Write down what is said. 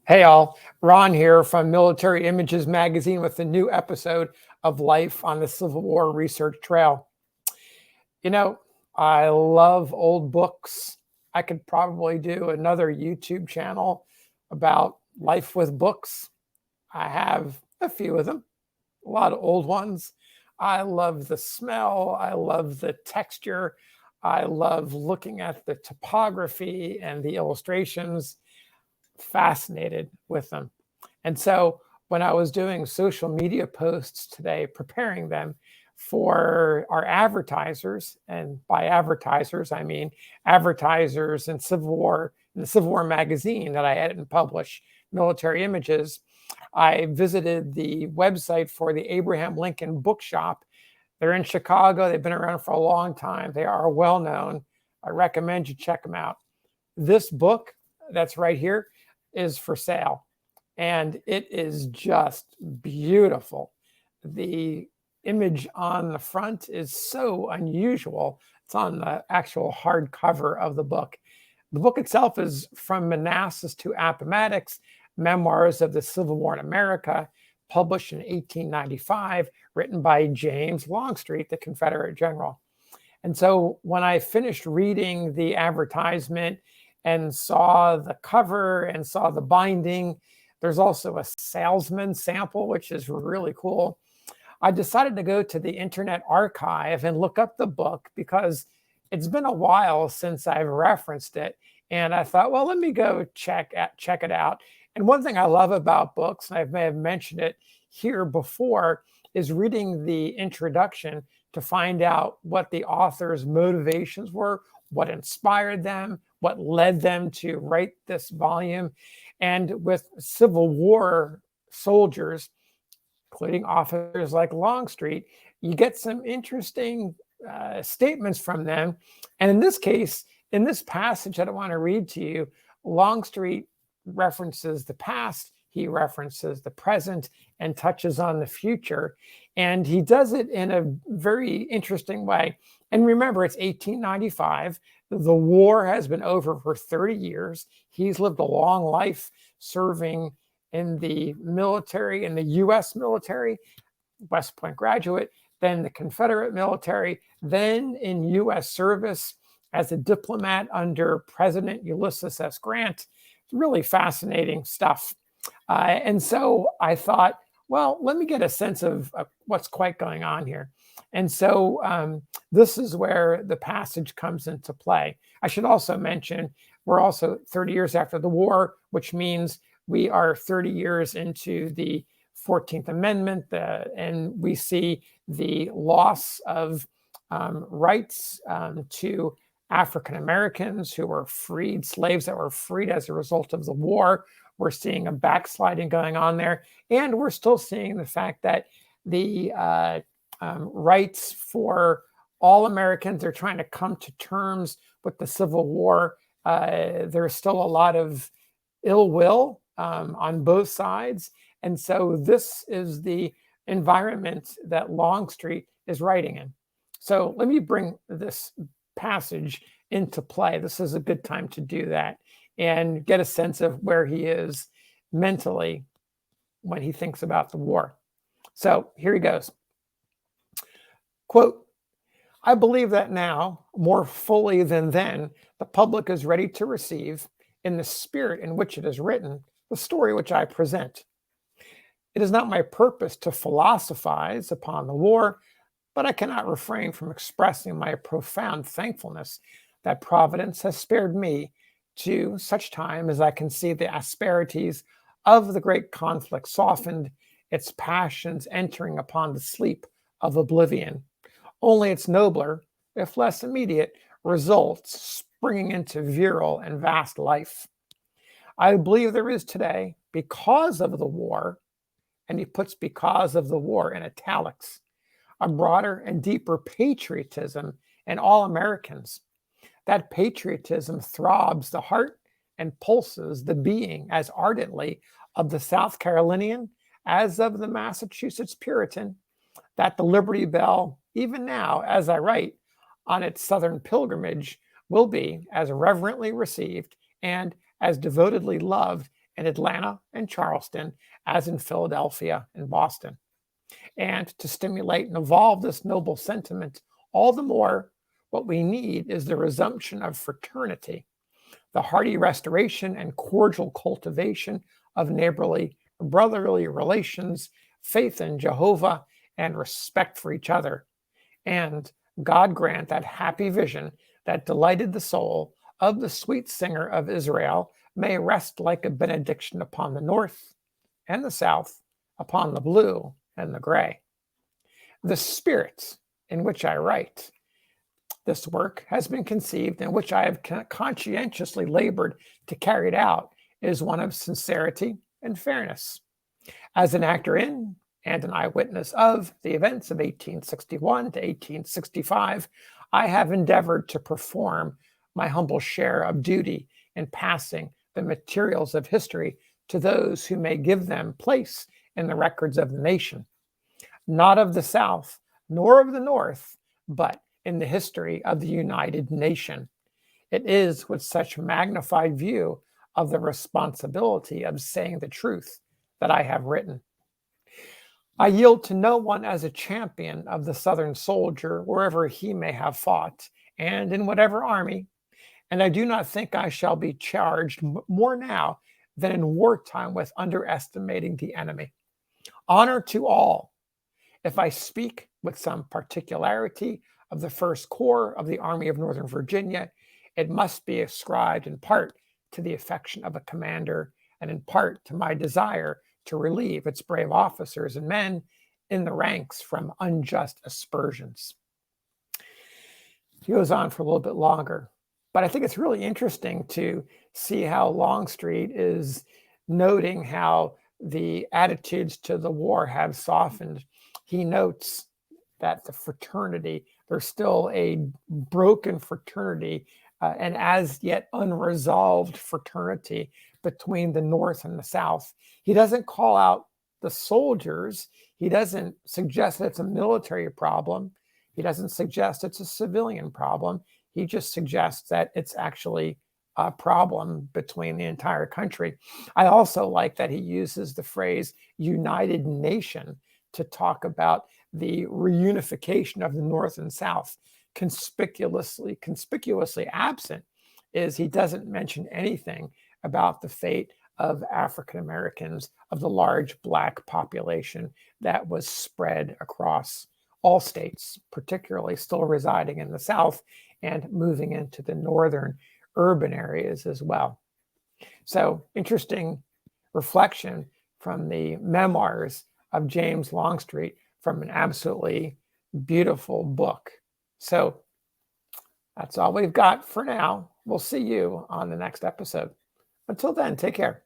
Hey all, Ron here from Military Images Magazine with a new episode of Life on the Civil War Research Trail. You know, I love old books. I could probably do another YouTube channel about life with books. I have a few of them, a lot of old ones. I love the smell. I love the texture. I love looking at the topography and the illustrations. Fascinated with them. And so when I was doing social media posts today, preparing them for our advertisers, and by advertisers, I mean advertisers in the Civil War magazine that I edit and publish, Military Images, I visited the website for the Abraham Lincoln Bookshop. They're in Chicago. They've been around for a long time. They are well known. I recommend you check them out. This book that's right here is for sale, and it is just beautiful. The image on the front is so unusual. It's on the actual hardcover of the book. The book itself is From Manassas to Appomattox, Memoirs of the Civil War in America, published in 1895, written by James Longstreet, the Confederate general. And so when I finished reading the advertisement and saw the cover and saw the binding, there's also a salesman sample, which is really cool. I decided to go to the Internet Archive and look up the book because it's been a while since I've referenced it. And I thought, well, let me go check it out. And one thing I love about books, and I may have mentioned it here before, is reading the introduction to find out what the author's motivations were, what inspired them, what led them to write this volume. And with Civil War soldiers, including officers like Longstreet, you get some interesting statements from them. And in this case, in this passage that I want to read to you, Longstreet references the past, he references the present, and touches on the future. And he does it in a very interesting way. And remember, it's 1895. The war has been over for 30 years. He's lived a long life serving in the military, in the U.S. military, West Point graduate, then the Confederate military, then in U.S. service as a diplomat under President Ulysses S. Grant. Really fascinating stuff. And so I thought, well, let me get a sense of what's quite going on here. And so this is where the passage comes into play. I should also mention, we're also 30 years after the war, which means we are 30 years into the 14th Amendment, and we see the loss of rights to African Americans who were freed, slaves that were freed as a result of the war. We're seeing a backsliding going on there. And we're still seeing the fact that the rights for all Americans, they're trying to come to terms with the Civil War. There's still a lot of ill will on both sides. And so this is the environment that Longstreet is writing in. So let me bring this passage into play. This is a good time to do that and get a sense of where he is mentally when he thinks about the war. So here he goes. Quote, I believe that now, more fully than then, the public is ready to receive, in the spirit in which it is written, the story which I present. It is not my purpose to philosophize upon the war, but I cannot refrain from expressing my profound thankfulness that Providence has spared me to such time as I can see the asperities of the great conflict softened, its passions entering upon the sleep of oblivion, only its nobler, if less immediate, results springing into virile and vast life. I believe there is today, because of the war, and he puts because of the war in italics, a broader and deeper patriotism in all Americans. That patriotism throbs the heart and pulses the being as ardently of the South Carolinian as of the Massachusetts Puritan, that the Liberty Bell, even now, as I write, on its southern pilgrimage, will be as reverently received and as devotedly loved in Atlanta and Charleston as in Philadelphia and Boston. And to stimulate and evolve this noble sentiment all the more, what we need is the resumption of fraternity, the hearty restoration and cordial cultivation of neighborly, brotherly relations, faith in Jehovah, and respect for each other. And God grant that happy vision that delighted the soul of the sweet singer of Israel may rest like a benediction upon the north and the south, upon the blue and the gray. The spirit in which I write this work has been conceived, in which I have conscientiously labored to carry it out, is one of sincerity and fairness. As an actor in and an eyewitness of the events of 1861 to 1865, I have endeavored to perform my humble share of duty in passing the materials of history to those who may give them place in the records of the nation, not of the South nor of the North, but in the history of the United Nation. It is with such magnified view of the responsibility of saying the truth that I have written. I yield to no one as a champion of the Southern soldier wherever he may have fought, and in whatever army, and I do not think I shall be charged more now than in wartime with underestimating the enemy. Honor to all. If I speak with some particularity of the First Corps of the Army of Northern Virginia, it must be ascribed in part to the affection of a commander and in part to my desire to relieve its brave officers and men in the ranks from unjust aspersions. He goes on for a little bit longer, but I think it's really interesting to see how Longstreet is noting how the attitudes to the war have softened. He notes that the fraternity, there's still a broken fraternity and as yet unresolved fraternity between the North and the South. He doesn't call out the soldiers. He doesn't suggest that it's a military problem. He doesn't suggest it's a civilian problem. He just suggests that it's actually a problem between the entire country. I also like that he uses the phrase United Nation to talk about the reunification of the North and South. Conspicuously absent is he doesn't mention anything about the fate of African Americans, of the large Black population that was spread across all states, particularly still residing in the South and moving into the northern urban areas as well. So interesting reflection from the memoirs of James Longstreet from an absolutely beautiful book. So that's all we've got for now. We'll see you on the next episode. Until then, take care.